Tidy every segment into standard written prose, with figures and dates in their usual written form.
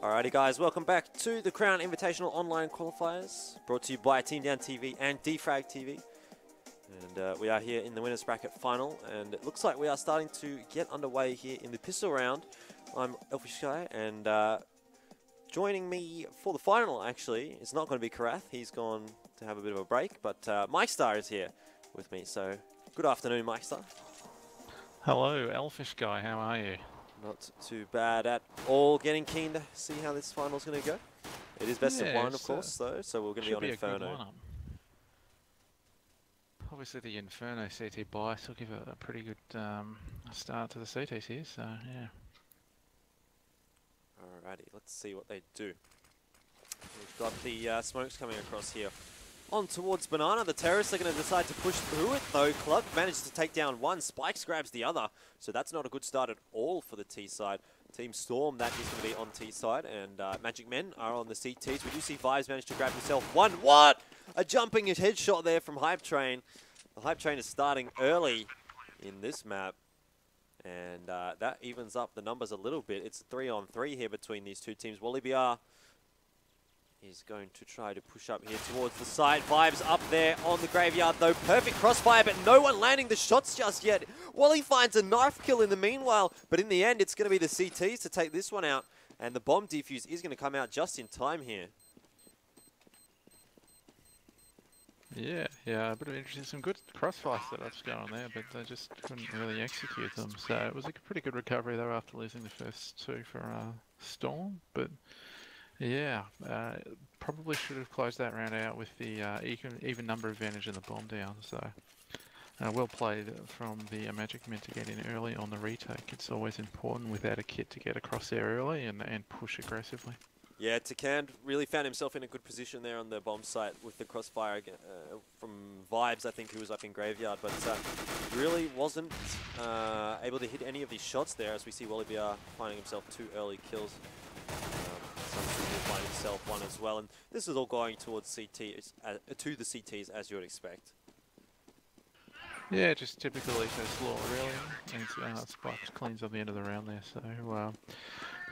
Alrighty guys, welcome back to the Crown Invitational Online Qualifiers, brought to you by Team Down TV and Defrag TV. And we are here in the winners bracket final, and it looks like we are starting to get underway here in the pistol round. I'm Elfish Guy, and joining me for the final actually is not going to be Karath. He's gone to have a bit of a break, but Mike Star is here with me. So good afternoon, Mike Star. Hello, Elfish Guy, how are you? Not too bad at all. Getting keen to see how this final is going to go. It is best of one, of course, though, so we're going to be on Inferno. Obviously, the Inferno CT bias will give a pretty good start to the CTs here, so yeah. Alrighty, let's see what they do. We've got the smokes coming across here. On towards Banana, the terrorists are going to decide to push through it though. Club manages to take down one, Spikes grabs the other, so that's not a good start at all for the T side. Team Storm, that is going to be on T side, and Magic Men are on the CTs. We do see Vibes manage to grab himself one. What? A jumping headshot there from Hype Train. The Hype Train is starting early in this map, and that evens up the numbers a little bit. It's a 3-on-3 here between these two teams. Wally BR is going to try to push up here towards the side. Vibes up there on the graveyard though. Perfect crossfire, but no one landing the shots just yet. Wally finds a knife kill in the meanwhile, but in the end it's going to be the CTs to take this one out, and the bomb defuse is going to come out just in time here. Yeah, a bit of interesting, some good crossfire setups going on there, but they just couldn't really execute them. So it was a pretty good recovery though after losing the first two for Storm, but yeah, probably should have closed that round out with the even number advantage and the bomb down. So well played from the Magic Men to get in early on the retake. It's always important without a kit to get across there early and push aggressively. Yeah, Takand really found himself in a good position there on the bomb site with the crossfire from Vibes, I think, who was up in Graveyard, but really wasn't able to hit any of these shots there, as we see Wally BR finding himself 2 early kills. Find himself one as well, and this is all going towards CT, to the CTs, as you would expect. Yeah, just typical eco slaw really, and Spikes cleans on the end of the round there, so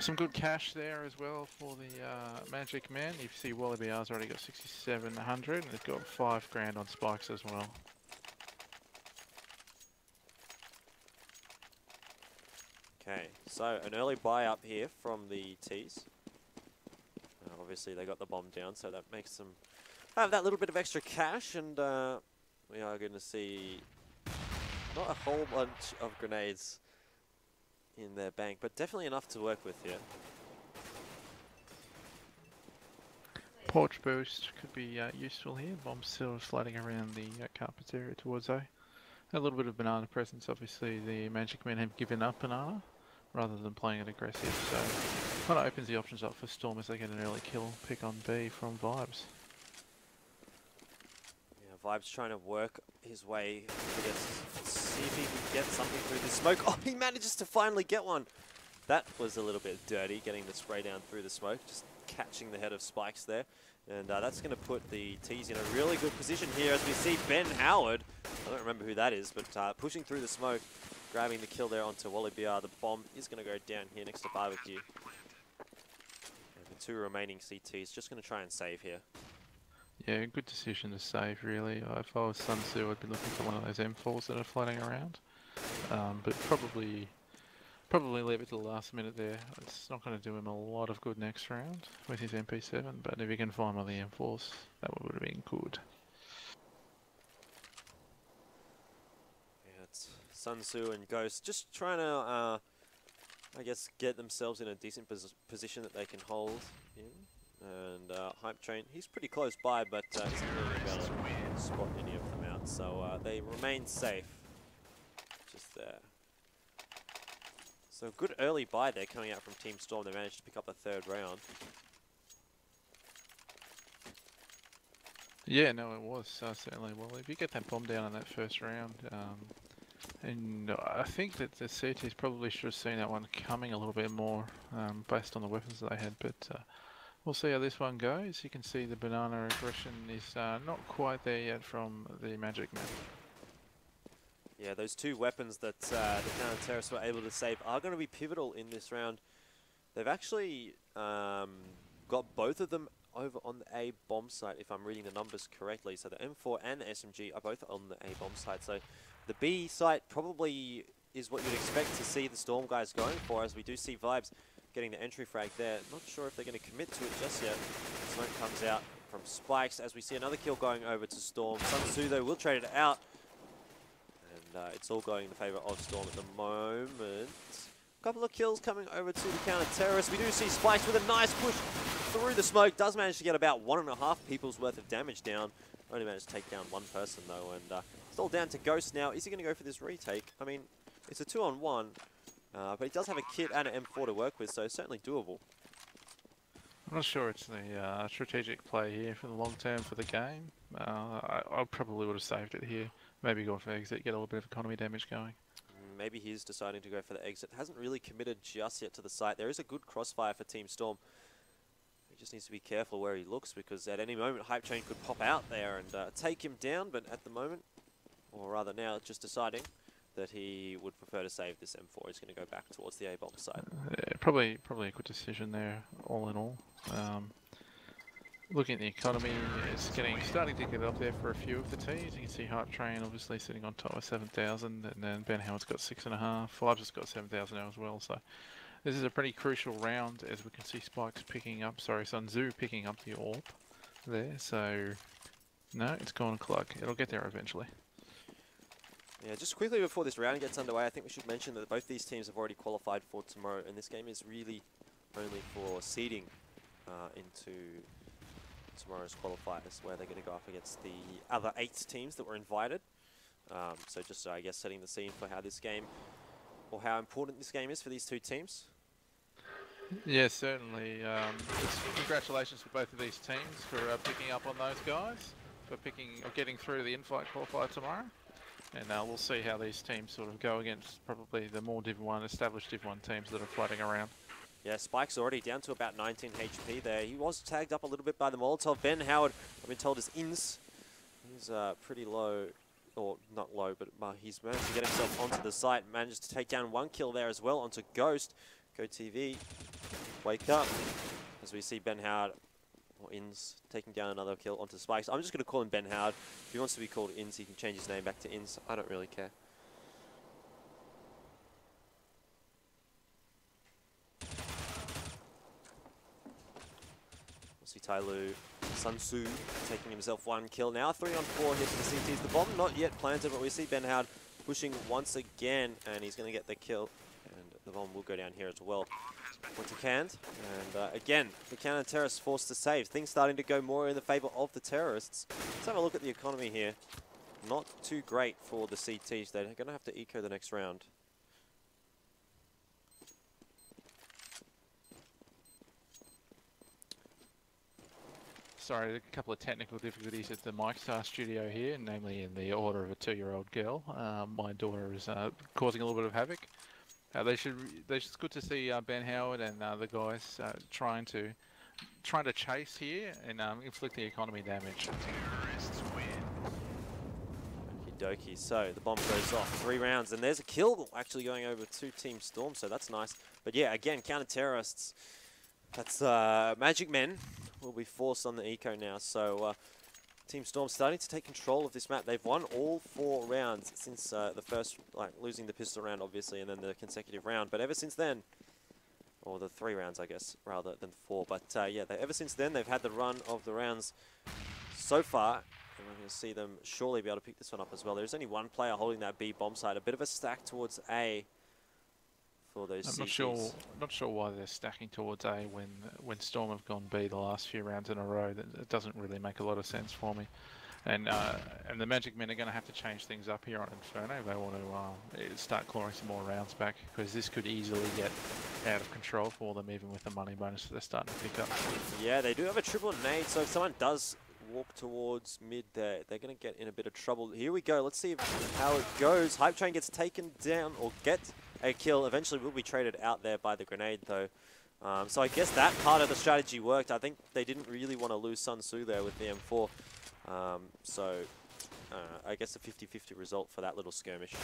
some good cash there as well for the Magic Men. You see Wally BR's already got 6,700, and they've got 5 grand on Spikes as well. Okay, so an early buy up here from the Ts. Obviously they got the bomb down, so that makes them have that little bit of extra cash, and we are going to see not a whole bunch of grenades in their bank, but definitely enough to work with here. Porch boost could be useful here. Bombs still floating around the carpets area towards A. A little bit of Banana presence. Obviously the Magic Men have given up Banana rather than playing it aggressive, so kind of opens the options up for Storm as they get an early kill pick on B from Vibes. Yeah, Vibes trying to work his way through this, see if he can get something through the smoke. Oh, he manages to finally get one. That was a little bit dirty, getting the spray down through the smoke, just catching the head of Spikes there. And that's going to put the Ts in a really good position here, as we see Ben Howard, I don't remember who that is, but pushing through the smoke, grabbing the kill there onto Wally BR. The bomb is going to go down here next to Barbecue. And the 2 remaining CTs just going to try and save here. Yeah, good decision to save, really. If I was Sun Tzu, I'd be looking for one of those M4s that are floating around. But probably leave it to the last minute there. It's not going to do him a lot of good next round with his MP7, but if he can find one of the M4s, that would have been good. Yeah, it's Sun Tzu and Ghost just trying to, I guess, get themselves in a decent position that they can hold in. And Hype Train, he's pretty close by, but isn't really going to be able to spot any of them out. So they remain safe just there. So good early buy there coming out from Team Storm. They managed to pick up the 3rd round. Yeah, no, it was certainly. Well, if you get that bomb down in that first round, and I think that the CTs probably should have seen that one coming a little bit more based on the weapons that they had, but we'll see how this one goes. You can see the Banana aggression is not quite there yet from the Magic Men. Yeah, those 2 weapons that the counter-terrorists were able to save are going to be pivotal in this round. They've actually got both of them over on the A bomb site, if I'm reading the numbers correctly. So the M4 and the SMG are both on the A bomb site. So the B site probably is what you'd expect to see the Storm guys going for, as we do see Vibes getting the entry frag there. Not sure if they're going to commit to it just yet. Smoke comes out from Spikes as we see another kill going over to Storm. Sun Tzu, though, will trade it out. And it's all going in the favour of Storm at the moment. A couple of kills coming over to the counter-terrorist. We do see Spikes with a nice push through the smoke. Does manage to get about 1.5 people's worth of damage down. Only managed to take down one person, though. And it's all down to Ghost now. Is he going to go for this retake? I mean, it's a 2-on-1. But he does have a kit and an M4 to work with, so certainly doable. I'm not sure it's the strategic play here for the long term for the game. I probably would have saved it here. Maybe go for exit, get a little bit of economy damage going. Maybe he's deciding to go for the exit. Hasn't really committed just yet to the site. There is a good crossfire for Team Storm. He just needs to be careful where he looks, because at any moment Hype Train could pop out there and take him down. But at the moment, or rather now, just deciding that he would prefer to save this M4. He's going to go back towards the A-bomb side. Yeah, probably a good decision there, all in all. Looking at the economy, it's starting to get up there for a few of the teams. You can see Hype Train obviously sitting on top with 7,000, and then Ben Howard's got 6.5. Five's just got 7,000 now as well. So this is a pretty crucial round, as we can see Spikes picking up. Sorry, Sun Tzu picking up the AWP there. So no, it's gone Cluck. It'll get there eventually. Yeah, just quickly before this round gets underway, I think we should mention that both these teams have already qualified for tomorrow, and this game is really only for seeding into tomorrow's qualifiers, where they're going to go up against the other 8 teams that were invited. So just, I guess, setting the scene for how this game, or how important this game is for these two teams. Yeah, certainly. Congratulations for both of these teams for picking up on those guys, for getting through to the in-flight qualifier tomorrow. And we'll see how these teams sort of go against probably the more Div 1, established Div 1 teams that are floating around. Yeah, Spike's already down to about 19 HP there. He was tagged up a little bit by the Molotov. Ben Howard, I've been told, is ins. He's pretty low, or not low, but he's managed to get himself onto the site. Managed to take down one kill there as well onto Ghost. Go TV, wake up, as we see Ben Howard, or Ins, taking down another kill onto Spikes. I'm just going to call him Ben Howard. If he wants to be called Ins, he can change his name back to Ins. I don't really care. We'll see Tyloo, Sun Tzu taking himself one kill now. 3-on-4 hits the CTs. The bomb not yet planted, but we see Ben Howard pushing once again, and he's going to get the kill. And the bomb will go down here as well. Onto canned, and again, the counter-terrorists forced to save. Things starting to go more in the favour of the terrorists. Let's have a look at the economy here. Not too great for the CTs. They're going to have to eco the next round. Sorry, a couple of technical difficulties at the MikeStar studio here, namely in the order of a 2-year-old girl. My daughter is causing a little bit of havoc. It's good to see Ben Howard and the guys trying to chase here and inflict the economy damage. Okie dokie. So the bomb goes off. 3 rounds, and there's a kill actually going over to Team Storm. So that's nice. But yeah, again, counter terrorists. That's Magik Men will be forced on the eco now. So Team Storm starting to take control of this map. They've won all 4 rounds since the first, losing the pistol round, obviously, and then the consecutive round. But ever since then, or the 3 rounds, I guess, rather than 4. But yeah, ever since then, they've had the run of the rounds so far. And we're going to see them surely be able to pick this one up as well. There's only one player holding that B bomb site. A bit of a stack towards A for those CTs. I'm not sure why they're stacking towards A when Storm have gone B the last few rounds in a row. That doesn't really make a lot of sense for me. And the Magik Men are going to have to change things up here on Inferno if they want to start clawing some more rounds back, because this could easily get out of control for them, even with the money bonus that they're starting to pick up. Yeah, they do have a triple nade, so if someone does walk towards mid there, they're going to get in a bit of trouble. Here we go. Let's see how it goes. Hype Train gets taken down, or gets a kill. Eventually will be traded out there by the grenade, though. So I guess that part of the strategy worked. I think they didn't really want to lose Sun Tzu there with the M4. So I guess a 50-50 result for that little skirmish.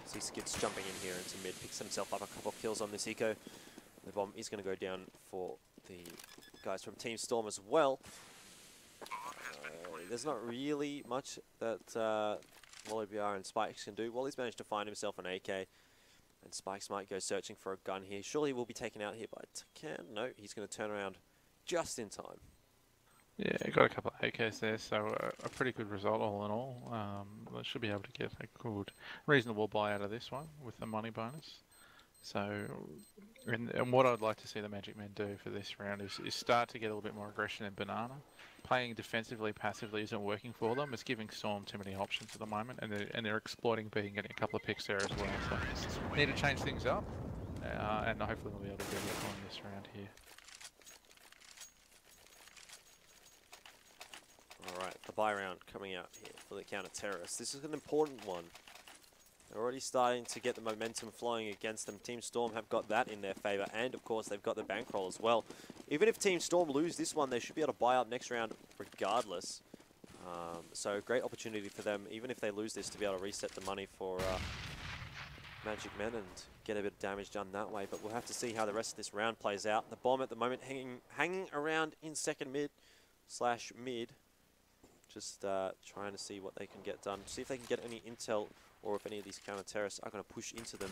See see Skits jumping in here into mid, picks himself up a couple of kills on this eco. The bomb is going to go down for the guys from Team Storm as well. There's not really much that Wally BR and Spikes can do. Wally's managed to find himself an AK, and Spikes might go searching for a gun here. Surely will be taken out here by Takan. No, he's going to turn around just in time. Yeah, got a couple of AKs there, so a pretty good result all in all. They should be able to get a good, reasonable buy out of this one with the money bonus. So, and what I'd like to see the Magic Men do for this round is start to get a little bit more aggression in Banana. Playing defensively, passively isn't working for them. It's giving Storm too many options at the moment, and they're exploiting B and getting a couple of picks there as well. So, need to change things up, and hopefully we'll be able to do it on this round here. Alright, the buy round coming out here for the counter-terrorists. This is an important one. They're already starting to get the momentum flowing against them. Team Storm have got that in their favour, and of course they've got the bankroll as well. Even if Team Storm lose this one, they should be able to buy up next round regardless. So great opportunity for them, even if they lose this, to be able to reset the money for Magic Men and get a bit of damage done that way. But we'll have to see how the rest of this round plays out. The bomb at the moment hanging around in second mid / mid. Just trying to see what they can get done. See if they can get any intel, or if any of these counter-terrorists are going to push into them.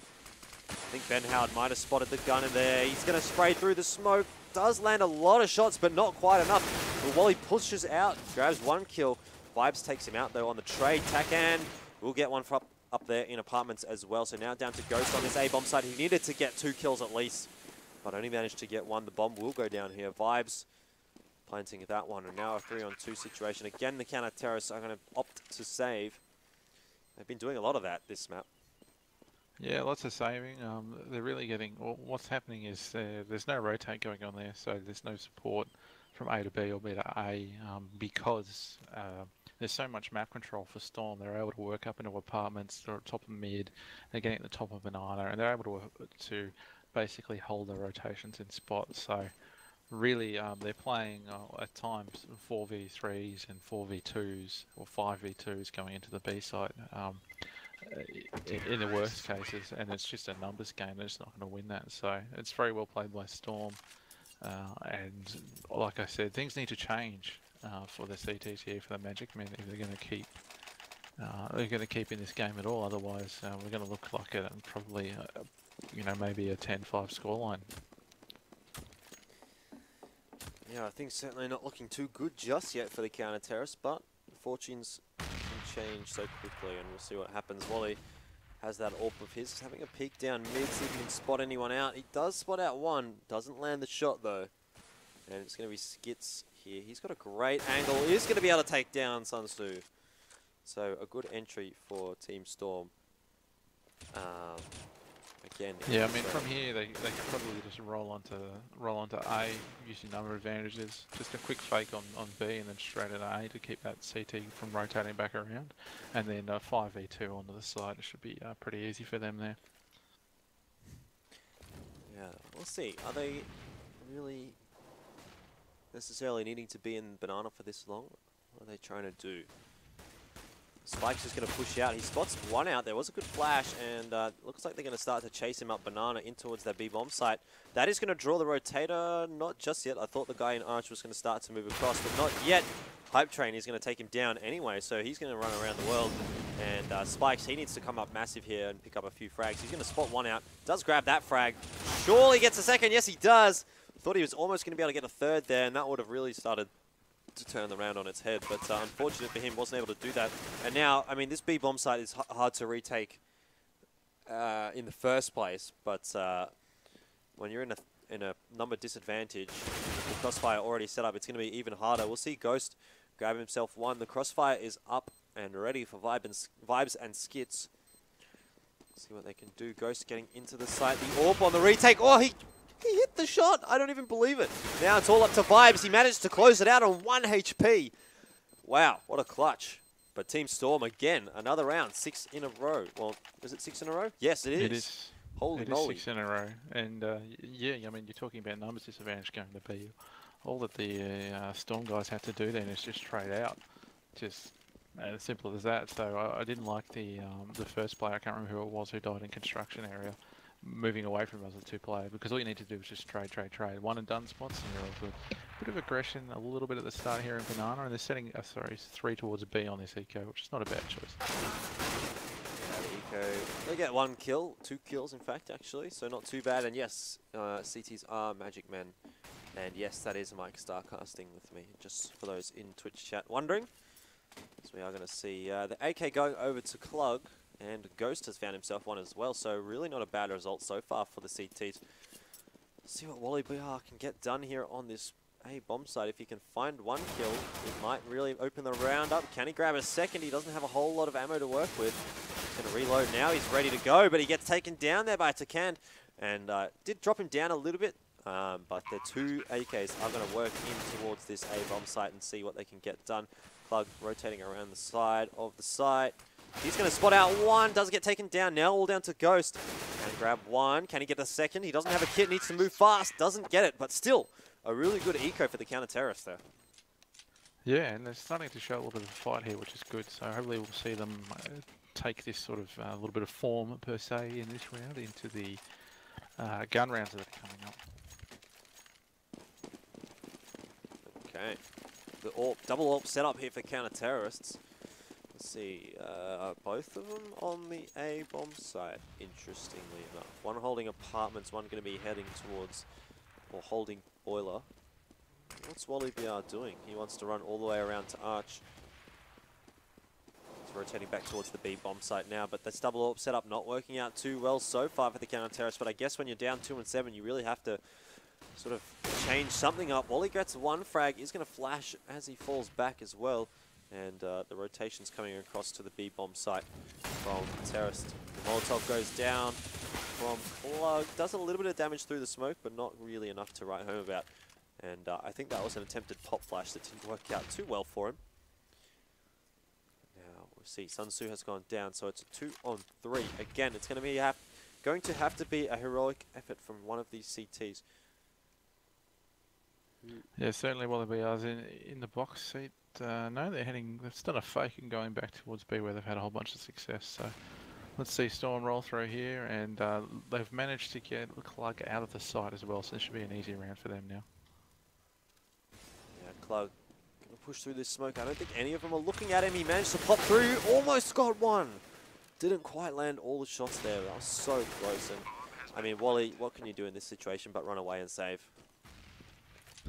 I think Ben Howard might have spotted the gun in there. He's going to spray through the smoke. Does land a lot of shots, but not quite enough. But while he pushes out, grabs one kill. Vibes takes him out, though, on the trade. Takan will get one for up there in apartments as well. So now down to Ghost on this A-bomb side. He needed to get 2 kills at least, but only managed to get 1. The bomb will go down here. Vibes planting that one, and now a 3-on-2 situation. Again, the counter-terrorists are going to opt to save. They've been doing a lot of that this map. Yeah, lots of saving. They're really getting... Well, what's happening is there's no rotate going on there, so there's no support from A to B or B to A because there's so much map control for Storm. They're able to work up into apartments, they're at top of mid, they're getting at the top of Banana, and they're able to basically hold their rotations in spots. So really, they're playing at times 4v3s and 4v2s or 5v2s going into the B side in the worst cases, and it's just a numbers game. They're just not going to win that. So it's very well played by Storm, and like I said, things need to change for the CTs here, for the Magic Men, if they're going to keep in this game at all. Otherwise, we're going to look like probably maybe a 10-5 scoreline. Yeah, I think certainly not looking too good just yet for the counter-terrorists, but fortunes can change so quickly, and we'll see what happens. Wally has that AWP of his. He's having a peek down mid, see if he can spot anyone out. He does spot out one, doesn't land the shot though. And it's going to be Skits here. He's got a great angle. He's going to be able to take down Sunsu. So a good entry for Team Storm. Again, yeah, I mean from here they can probably just roll onto A using number advantages. Just a quick fake on B and then straight at A to keep that CT from rotating back around, and then 5v2 onto the side. It should be pretty easy for them there. Yeah, we'll see. Are they really necessarily needing to be in Banana for this long? What are they trying to do? Spike's just going to push out. He spots one out. There was a good flash, and looks like they're going to start to chase him up Banana in towards that B-bomb site. That is going to draw the rotator. Not just yet. I thought the guy in Arch was going to start to move across, but not yet. Hype Train is going to take him down anyway, so he's going to run around the world. And Spikes, he needs to come up massive here and pick up a few frags. He's going to spot one out. Does grab that frag. Surely gets a second. Yes, he does. Thought he was almost going to be able to get a third there, and that would have really started to turn the round on its head, but unfortunate for him, wasn't able to do that. And now, I mean, this B-bomb site is hard to retake in the first place, but when you're in a number disadvantage, the crossfire already set up, it's going to be even harder. We'll see Ghost grab himself one. The crossfire is up and ready for Vibes and Skits. See what they can do. Ghost getting into the site. The AWP on the retake. Oh, he hit the shot. I don't even believe it. Now it's all up to Vibes. He managed to close it out on 1 HP. Wow, what a clutch. But Team Storm, again, another round. 6 in a row. Well, is it 6 in a row? Yes, it is. It is. Holy it moly. Is 6 in a row. And yeah, I mean, you're talking about numbers disadvantage going to be. All that the Storm guys have to do then is just trade out. Just As simple as that. So I didn't like the first player. I can't remember who it was who died in construction area. Moving away from us as a two-player, because all you need to do is just trade. One and done spots, and you're all good. Bit of aggression, a little bit at the start here in Banana, and they're setting, sorry, 3 towards B on this eco, which is not a bad choice. Yeah, the eco, they get 1 kill, 2 kills in fact, actually, so not too bad. And yes, CTs are Magic Men, and yes, that is Mike Starcasting with me, just for those in Twitch chat wondering. So we are going to see the AK going over to Klug. And Ghost has found himself one as well, so really not a bad result so far for the CTs. Let's see what Wally BR can get done here on this A bomb site. If he can find 1 kill, it might really open the round up. Can he grab a second? He doesn't have a whole lot of ammo to work with. He's going to reload now. He's ready to go, but he gets taken down there by Takand. And did drop him down a little bit, but the 2 AKs are going to work in towards this A bomb site and see what they can get done. Klug rotating around the side of the site. He's going to spot out 1, doesn't get taken down. Now all down to Ghost. Can grab 1. Can he get a second? He doesn't have a kit, needs to move fast. Doesn't get it, but still a really good eco for the counter-terrorist there. Yeah, and they're starting to show a little bit of a fight here, which is good. So hopefully we'll see them take this sort of a little bit of form, per se, in this round into the gun rounds that are coming up. Okay. The AWP, double AWP setup here for counter-terrorists. Let's see, both of them on the A bomb site, interestingly enough. One holding apartments, one going to be heading towards, or holding boiler. What's Wally BR doing? He wants to run all the way around to Arch. He's rotating back towards the B bomb site now, but this double AWP setup not working out too well so far for the counter-terrorists, but I guess when you're down 2 and 7, you really have to sort of change something up. Wally gets 1 frag, is going to flash as he falls back as well. And the rotation's coming across to the B bomb site from Terrorist. The Molotov goes down from Klug. Does a little bit of damage through the smoke, but not really enough to write home about. And I think that was an attempted pop flash that didn't work out too well for him. Now we'll see, Sun Tzu has gone down, so it's a 2 on 3. Again, it's going to be have to be a heroic effort from one of these CTs. Yeah, certainly while the BR's in the box seat. No, they've done a fake and going back towards B where they've had a whole bunch of success. So let's see Storm roll through here, and they've managed to get Klug out of the site as well, so this should be an easy round for them now. Yeah, Klug going to push through this smoke. I don't think any of them are looking at him. He managed to pop through, almost got 1. Didn't quite land all the shots there. That was so close. And I mean, Wally, what can you do in this situation but run away and save?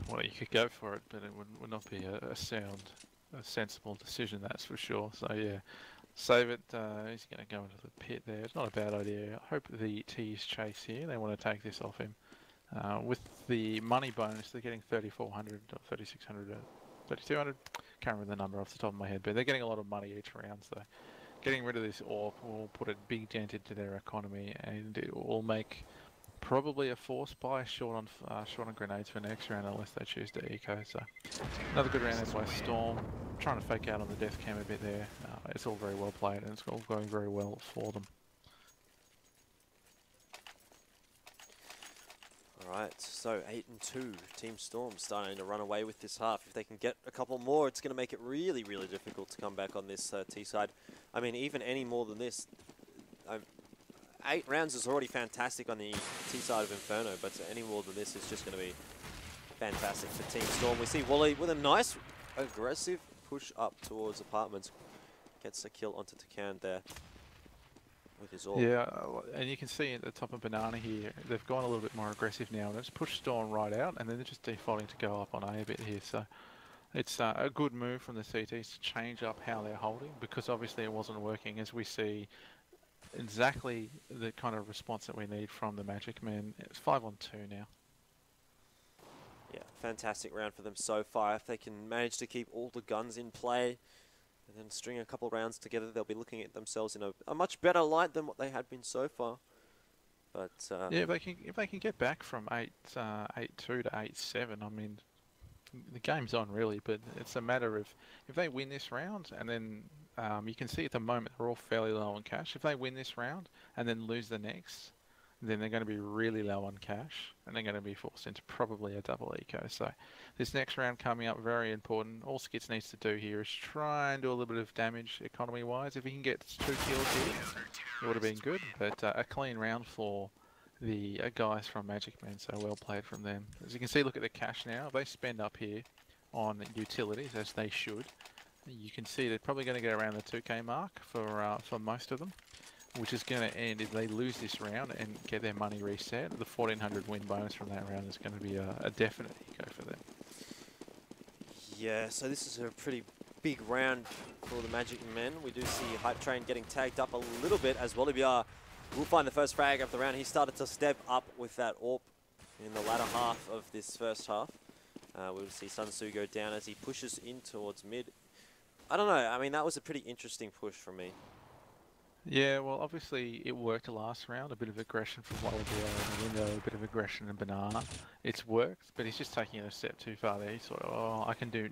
Well, you could go for it, but it would not be a sensible decision, that's for sure. So yeah, save it. He's going to go into the pit there. It's not a bad idea. I hope the T's chase here. They want to take this off him. With the money bonus, they're getting 3,400 or 3,600, 3,200. Can't remember the number off the top of my head, but they're getting a lot of money each round. So getting rid of this AWP will put a big dent into their economy, and it will make probably a force buy short on grenades for next round unless they choose to eco. So another good round there by Storm. Trying to fake out on the death cam a bit there. It's all very well played and it's all going very well for them. Alright, so 8 and 2. Team Storm starting to run away with this half. If they can get a couple more, it's going to make it really, really difficult to come back on this T side. I mean, even any more than this, 8 rounds is already fantastic on the T side of Inferno, but any more than this is just going to be fantastic for Team Storm. We see Wally with a nice, aggressive push up towards apartments. Gets a kill onto Takand there with his AWP. Yeah, and you can see at the top of Banana here, they've gone a little bit more aggressive now. They've just pushed Storm right out, and then they're just defaulting to go up on A bit here. So it's a good move from the CTs to change up how they're holding, because obviously it wasn't working, as we see exactly the kind of response that we need from the Magic Men. It's 5 on 2 now. Yeah, fantastic round for them so far. If they can manage to keep all the guns in play and then string a couple rounds together, they'll be looking at themselves in a much better light than what they had been so far. But yeah, if they can get back from 8-2 to 8-7, I mean, the game's on really. But it's a matter of if they win this round, and then you can see at the moment they're all fairly low on cash. If they win this round and then lose the next, then they're going to be really low on cash, and they're going to be forced into probably a double eco. So this next round coming up, very important. All Skits needs to do here is try and do a little bit of damage economy-wise. If he can get 2 kills here, it would have been good, but a clean round for the guys from Magik Man, so well played from them. As you can see, look at the cash now. They spend up here on utilities, as they should. You can see they're probably going to get around the 2k mark for most of them, which is going to end if they lose this round and get their money reset. The 1400 win bonus from that round is going to be a definite eco for them. Yeah, so this is a pretty big round for the Magik men. We do see Hype Train getting tagged up a little bit as Wallabiar will find the first frag of the round. He started to step up with that AWP in the latter half of this first half. We'll see Sun Tzu go down as he pushes in towards mid. I don't know, I mean, that was a pretty interesting push from me. Yeah, well, obviously it worked last round. A bit of aggression from Wallabiar in the window, a bit of aggression in Banana. It's worked, but he's just taking it a step too far there. He's sort of, oh, I can do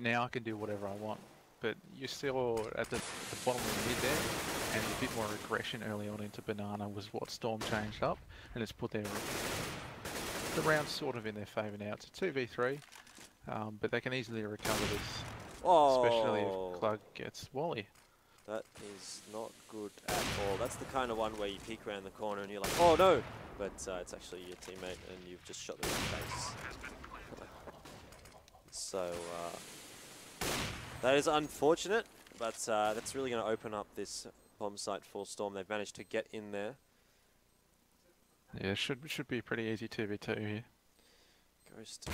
whatever I want. But you saw at the bottom of the mid there, and a bit more aggression early on into Banana was what Storm changed up, and it's put the round sort of in their favour now. It's a 2v3, but they can easily recover this, especially if Clug gets Wally. That is not good at all. That's the kind of one where you peek around the corner and you're like, oh no! But it's actually your teammate and you've just shot them in the face. So that is unfortunate, but that's really going to open up this bomb site for Storm. They've managed to get in there. Yeah, should be a pretty easy 2v2 here. Ghost.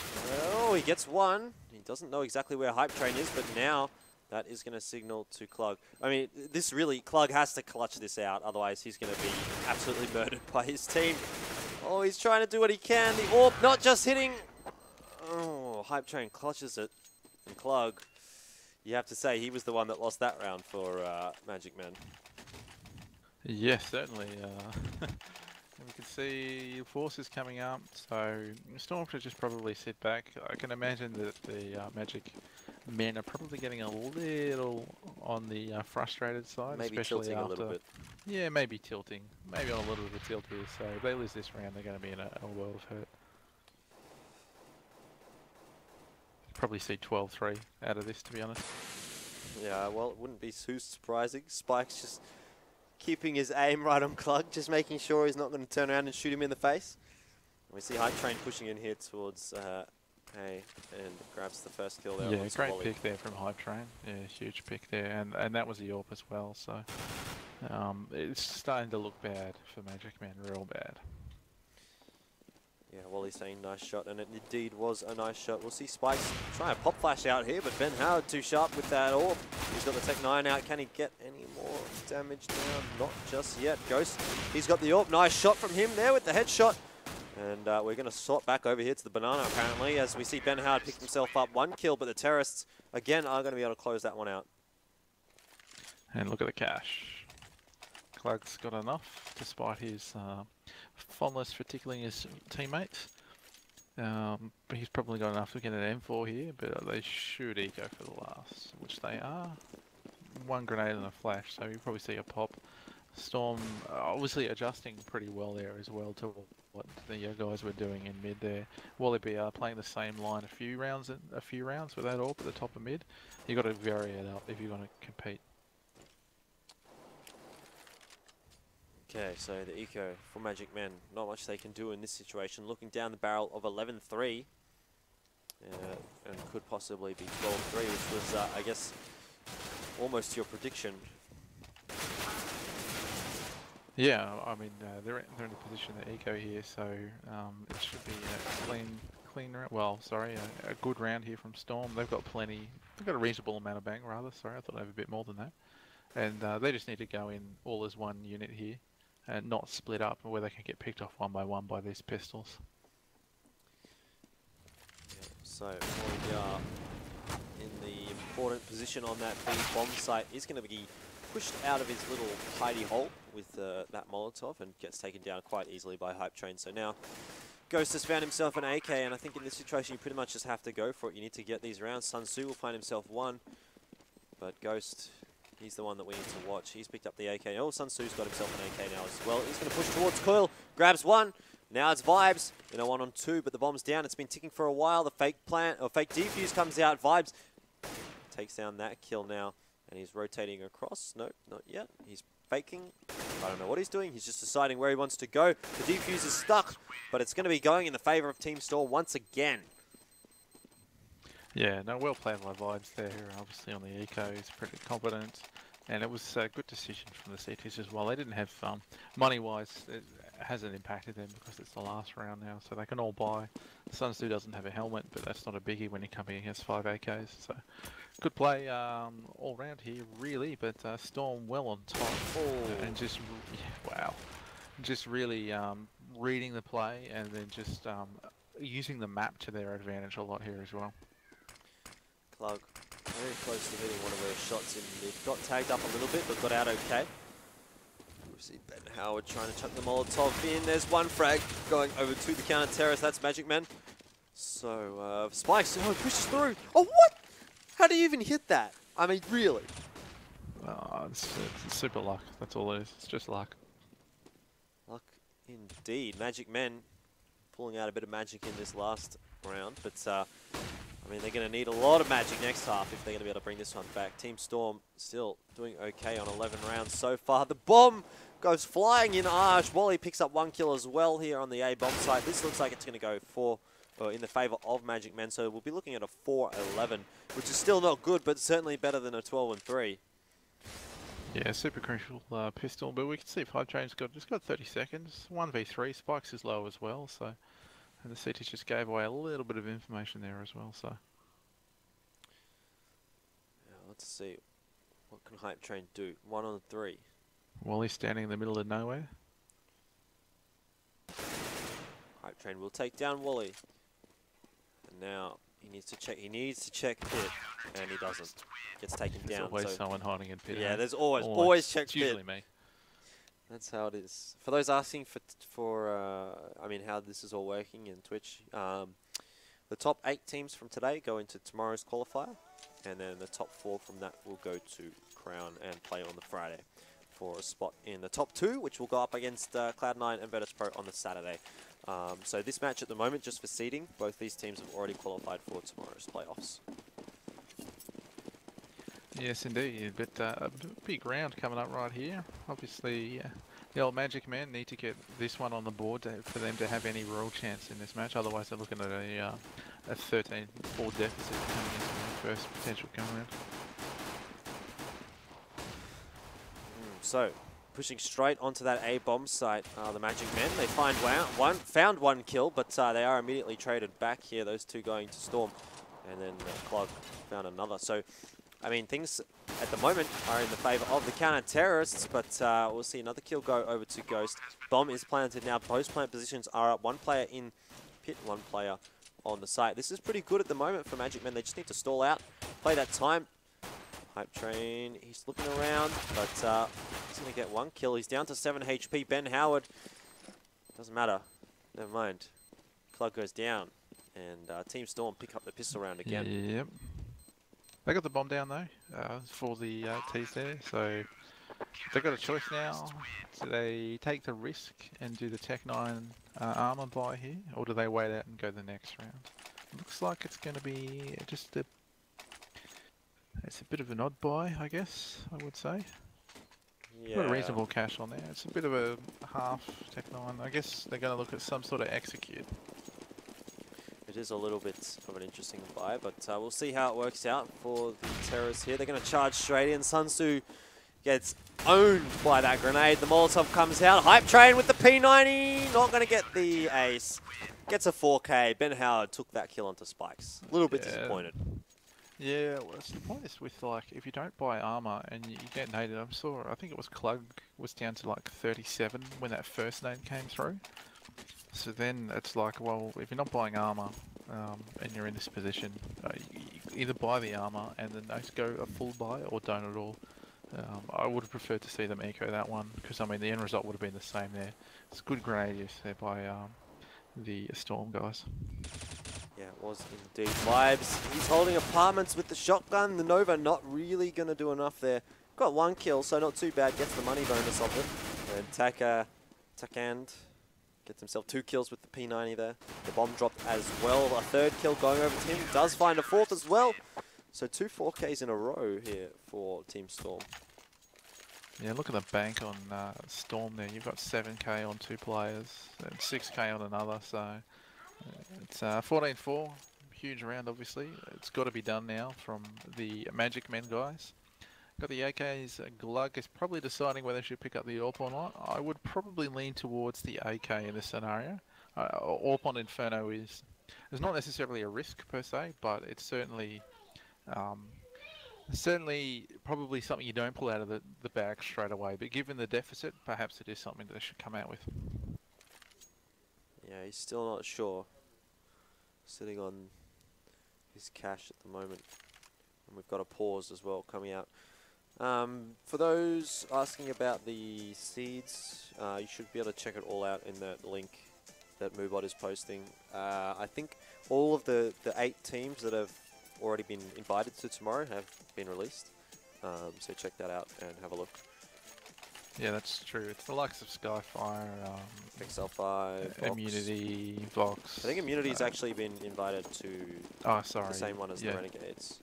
Oh, he gets one. He doesn't know exactly where Hype Train is, but now that is going to signal to Clug. I mean, this really, Clug has to clutch this out, otherwise he's going to be absolutely murdered by his team. Oh, he's trying to do what he can. The AWP not just hitting. Oh, Hype Train clutches it. And Clug, you have to say, he was the one that lost that round for Magik Man. Yes, certainly. We can see forces coming up, so Storm should just probably sit back. I can imagine that the Magik men are probably getting a little on the frustrated side, maybe especially tilting after. A little bit. Yeah, maybe tilting. Maybe on a little bit of tilt here. So if they lose this round, they're going to be in a world of hurt. Probably see 12-3 out of this, to be honest. Yeah, well, it wouldn't be too surprising. Spike's just keeping his aim right on Clug, just making sure he's not going to turn around and shoot him in the face. We see Hype Train pushing in here towards A and grabs the first kill there. Yeah, great pick there from Hype Train. Yeah, huge pick there, and that was the AWP as well. So it's starting to look bad for Magik Man, real bad. Yeah, Wally's saying nice shot, and it indeed was a nice shot. We'll see Spikes try a pop flash out here, but Ben Howard too sharp with that AWP. He's got the Tech 9 out. Can he get any more damage down? Not just yet. Ghost, he's got the AWP. Nice shot from him there with the headshot. And we're going to sort back over here to the Banana, apparently, as we see Ben Howard pick himself up 1 kill, but the Terrorists, again, are going to be able to close that one out. And look at the cash. Clug's got enough, despite his fondness for tickling his teammates. But he's probably got enough to get an M4 here, but they should eco for the last, which they are. 1 grenade and a flash, so you probably see a pop. Storm obviously adjusting pretty well there as well to what the guys were doing in mid there. Wallabiar playing the same line a few rounds with that AWP at the top of mid. You got to vary it up if you're going to compete. Okay, so the eco for Magik Men. Not much they can do in this situation. Looking down the barrel of 11-3. And could possibly be 12-3, which was, I guess, almost your prediction. Yeah, I mean, they're in a position to eco here, so it should be a clean round. Well, sorry, a good round here from Storm. They've got plenty. They've got a reasonable amount of bang, rather. Sorry, I thought they have a bit more than that. And they just need to go in all as one unit here, and not split up, where they can get picked off one by these pistols. Yeah, so Wallabiar in the important position on that B bomb site is going to be pushed out of his little hidey hole with that Molotov and gets taken down quite easily by Hype Train. So now Ghost has found himself an AK, and I think in this situation you pretty much just have to go for it. You need to get these rounds. Sun Tzu will find himself 1, but Ghost, he's the one that we need to watch. He's picked up the AK. Oh, Sun Tzu's got himself an AK now as well. He's going to push towards Coil. grabs one. Now it's Vibes in a 1-on-2, but the bomb's down. It's been ticking for a while. The fake plant or fake defuse comes out. Vibes takes down that kill now, and he's rotating across. No, not yet. He's faking. I don't know what he's doing. He's just deciding where he wants to go. The defuse is stuck, but it's going to be going in the favor of Team Storm once again. Yeah, no, well played by Vibes there. Obviously on the eco, he's pretty competent. And it was a good decision from the CTs as well. They didn't have, money-wise, it hasn't impacted them because it's the last round now, so they can all buy. Sunsu doesn't have a helmet, but that's not a biggie when you're coming against 5 AKs. So good play all round here, really, but Storm well on top. Oh. And just, wow, just really reading the play and then just using the map to their advantage a lot here as well. Plug very close to hitting one of those shots in mid. Got tagged up a little bit, but got out okay. We see Ben Howard trying to chuck the Molotov in. There's one frag going over to the counter terrace. That's Magik Men. So, Spikes, oh, pushes through. Oh, what? How do you even hit that? I mean, really? It's super luck. That's all it is. It's just luck. Luck indeed. Magik Men pulling out a bit of magic in this last round, but I mean, they're going to need a lot of magic next half if they're going to be able to bring this one back. Team Storm still doing okay on 11 rounds so far. The bomb goes flying in Arch. Wally picks up 1 kill as well here on the A bomb site. This looks like it's going to go in the favor of Magik Men, so we'll be looking at a 4-11, which is still not good, but certainly better than a 12-3. Yeah, super crucial pistol, but we can see if Hype Train's just got 30 seconds. 1v3, Spikes is low as well, so... And the CTs just gave away a little bit of information there as well, so... Yeah, let's see. What can Hype Train do? 1-on-3. Wally's standing in the middle of nowhere. Hype Train will take down Wally. And now he needs to check. He needs to check pit, and he doesn't. Gets taken down. There's always so someone hiding in pit. Yeah, there's always check it's pit. usually me. That's how it is. For those asking I mean, how this is all working in Twitch, the top 8 teams from today go into tomorrow's qualifier, and then the top 4 from that will go to Crown and play on the Friday for a spot in the top 2, which will go up against Cloud9 and Virtus Pro on the Saturday. So this match at the moment, just for seeding, both these teams have already qualified for tomorrow's playoffs. Yes, indeed, but a big round coming up right here. Obviously, the old Magik Men need to get this one on the board for them to have any real chance in this match. Otherwise, they're looking at a 13-4 deficit coming into their first potential come round. So, pushing straight onto that A bomb site, the Magik Men. They found one kill, but they are immediately traded back here. Those two going to Storm, and then Clog found another. So. I mean, things at the moment are in the favor of the counter-terrorists, but we'll see another kill go over to Ghost. Bomb is planted now. Post-plant positions are up. 1 player in pit, 1 player on the site. This is pretty good at the moment for Magik Men. They just need to stall out, play that time. Hype Train, he's looking around, but he's going to get 1 kill. He's down to 7 HP. Ben Howard, doesn't matter. Never mind. Club goes down, and Team Storm pick up the pistol round again. Yep. They got the bomb down though, for the T's there, so they've got a choice now. Do they take the risk and do the Tech 9 armor buy here, or do they wait out and go the next round? Looks like it's going to be just it's a bit of an odd buy, I guess, I would say. Yeah. Got a reasonable cash on there. It's a bit of a half Tech 9. I guess they're going to look at some sort of execute. It is a little bit of an interesting buy, but we'll see how it works out for the terrorists here. They're going to charge straight in. Sunsu gets owned by that grenade. The Molotov comes out. Hype Train with the P90. Not going to get the ace. Gets a 4K. Ben Howard took that kill onto Spikes. A little bit disappointed. Yeah, well, the point is with, like, if you don't buy armor and you get naded, I think it was Clug was down to like 37 when that first nade came through. So then it's like, well, if you're not buying armor and you're in this position, you either buy the armor and then go a full buy or don't at all. I would have preferred to see them eco that one because, I mean, the end result would have been the same there. It's good grenade use there by the Storm guys. Yeah, it was indeed. Vibes, he's holding apartments with the shotgun. The Nova not really going to do enough there. Got 1 kill, so not too bad. Gets the money bonus of it. And Takand Gets himself 2 kills with the P90 there. The bomb dropped as well. A 3rd kill going over to him. Does find a 4th as well. So 2 4Ks in a row here for Team Storm. Yeah, look at the bank on Storm there. You've got 7k on 2 players and 6k on another. So it's 14-4. Huge round, obviously. It's got to be done now from the Magik men guys. Got the AK's Glug is probably deciding whether they should pick up the AWP or not. I would probably lean towards the AK in this scenario. AWP on Inferno is not necessarily a risk per se, but it's certainly probably something you don't pull out of the bag straight away. But given the deficit, perhaps it is something that they should come out with. Yeah, he's still not sure. Sitting on his cash at the moment. And we've got a pause as well coming out. For those asking about the seeds, you should be able to check it all out in that link that Moobot is posting. I think all of the 8 teams that have already been invited to tomorrow have been released. So check that out and have a look. Yeah, that's true. It's the likes of Skyfire, XL5, Vox. Immunity, Vox. I think Immunity's actually been invited to the same one as the Renegades.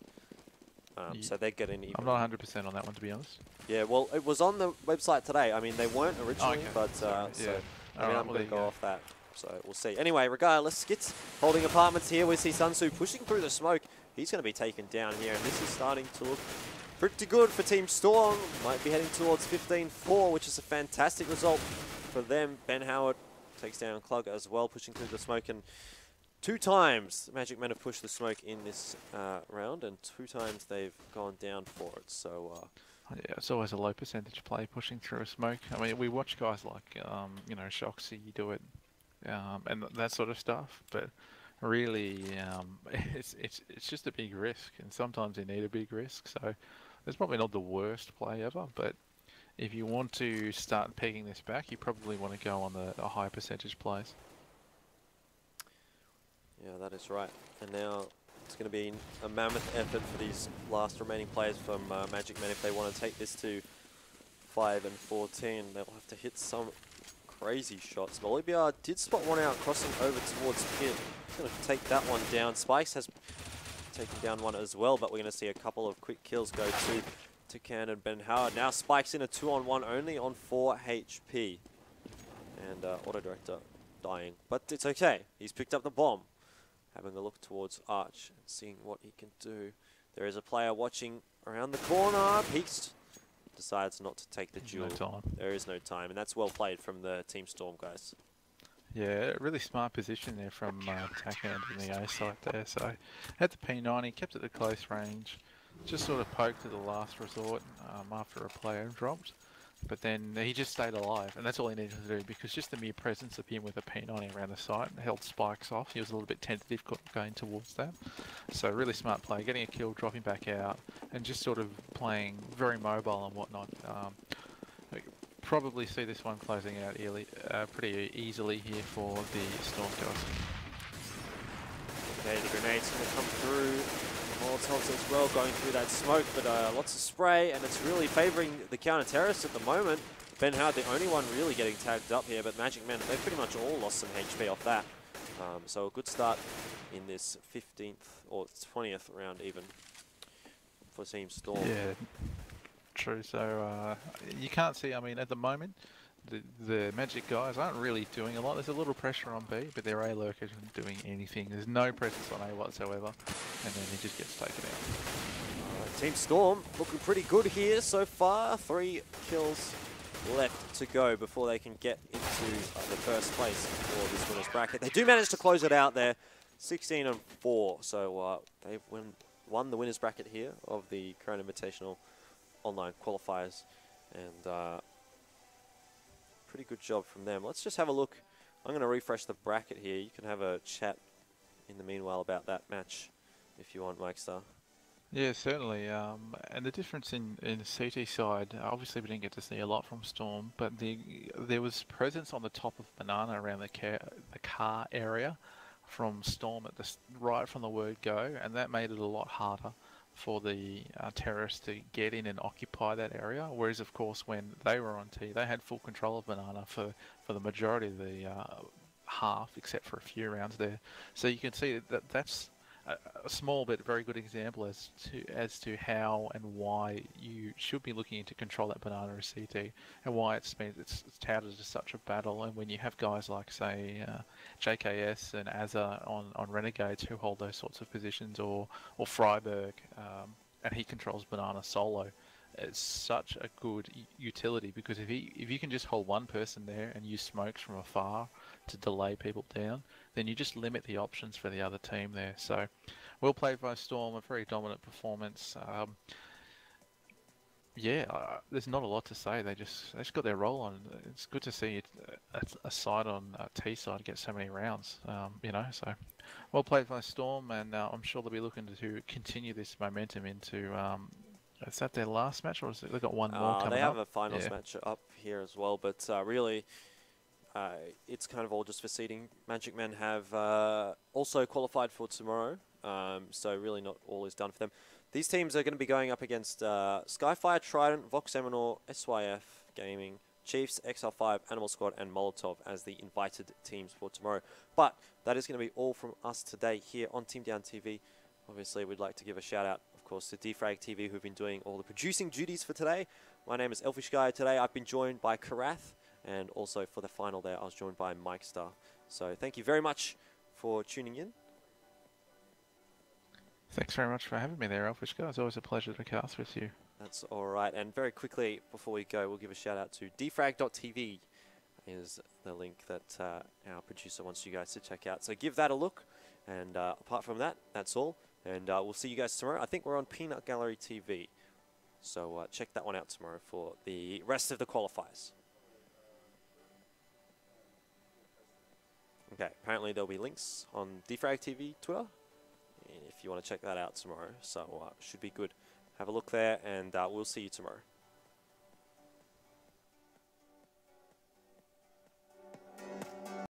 So they're getting even. I'm not 100% on that one, to be honest. Yeah, well, it was on the website today. I mean, they weren't originally, but yeah. so I mean, I'm going to go off that. So we'll see. Anyway, regardless, Skits holding apartments here. We see Sunsu pushing through the smoke. He's going to be taken down here, and this is starting to look pretty good for Team Storm. Might be heading towards 15-4, which is a fantastic result for them. Ben Howard takes down Klug as well, pushing through the smoke, and 2 times the Magik men have pushed the smoke in this round, and 2 times they've gone down for it. So yeah, it's always a low percentage play pushing through a smoke. I mean, we watch guys like you know, Shoxy do it, and that sort of stuff. But really, it's just a big risk, and sometimes you need a big risk. So it's probably not the worst play ever, but if you want to start pegging this back, you probably want to go on the high percentage plays. yeah, that is right. And now it's going to be a mammoth effort for these last remaining players from Magik men. If they want to take this to 5 and 14, they'll have to hit some crazy shots. Bolivia did spot one out, crossing over towards Pin. He's going to take that one down. Spikes has taken down one as well, but we're going to see a couple of quick kills go to Can and Ben Howard. Now Spikes in a 2-on-1 only on 4 HP. And Auto Director dying, but it's okay. He's picked up the bomb. Having a look towards Arch and seeing what he can do. There is a player watching around the corner. Peeks. Decides not to take the duel. No time. There is no time, and that's well played from the Team Storm guys. Yeah, really smart position there from Tackhand in the A side there. So had the P90, kept it at close range, just sort of poked at the last resort after a player dropped. But then he just stayed alive, and that's all he needed to do, because just the mere presence of him with a P90 around the site held Spikes off. He was a little bit tentative going towards that. So really smart play, getting a kill, dropping back out, and just sort of playing very mobile and whatnot. Probably see this one closing out pretty easily here for the Storm guys. Okay, the grenade's going to come through. Molotovs as well going through that smoke, but lots of spray, and it's really favouring the counter-terrorists at the moment. Ben Howard, the only one really getting tagged up here, but Magik men, they've pretty much all lost some HP off that. So a good start in this 15th or 20th round even for Team Storm. Yeah, true. So you can't see, I mean, at the moment, the Magik guys aren't really doing a lot. There's a little pressure on B, but their A lurker isn't doing anything. There's no presence on A whatsoever, and then he just gets taken out. Team Storm looking pretty good here so far. 3 kills left to go before they can get into the first place for this winners bracket. They do manage to close it out there, 16 and 4. So they've won the winners bracket here of the current Invitational online qualifiers, and pretty good job from them. Let's just have a look. I'm going to refresh the bracket here. You can have a chat in the meanwhile about that match if you want, Mike Star. Yeah, certainly. And the difference in the CT side, obviously we didn't get to see a lot from Storm, but there was presence on the top of Banana around the car area from Storm right from the word go, and that made it a lot harder for the terrorists to get in and occupy that area. Whereas, of course, when they were on T, they had full control of Banana for the majority of the half, except for a few rounds there. So you can see that that's a small but very good example as to how and why you should be looking into control that Banana as CT, and why it's touted as such a battle. And when you have guys like, say, JKS and Azza on Renegades who hold those sorts of positions, or Freiberg, and he controls Banana solo, it's such a good utility, because if you can just hold one person there and use smokes from afar to delay people down, then you just limit the options for the other team there. So, well played by Storm, a very dominant performance. There's not a lot to say. They just got their roll on. It's good to see a side on T side get so many rounds. So well played by Storm, and I'm sure they'll be looking to continue this momentum into. Is that their last match, or they've got one more coming up? They have a finals match up here as well, but really, it's kind of all just for seeding. Magic Men have also qualified for tomorrow, so really not all is done for them. These teams are going to be going up against Skyfire, Trident, Vox Eminor, SYF Gaming, Chiefs, XL5, Animal Squad, and Molotov as the invited teams for tomorrow. But that is going to be all from us today here on Team Down TV. Obviously, we'd like to give a shout out, of course, to Defrag TV, who've been doing all the producing duties for today. My name is Elfish Guy. Today, I've been joined by Karath, and also for the final there, I was joined by Mike Star. So thank you very much for tuning in. Thanks very much for having me there, Elfish Guy. It's always a pleasure to cast with you. That's all right. And very quickly, before we go, we'll give a shout out to defrag.tv is the link that our producer wants you guys to check out. So give that a look. And apart from that, that's all. And we'll see you guys tomorrow. I think we're on Peanut Gallery TV. So check that one out tomorrow for the rest of the qualifiers. Okay, apparently there'll be links on Defrag TV Twitter if you want to check that out tomorrow. So should be good. Have a look there, and we'll see you tomorrow.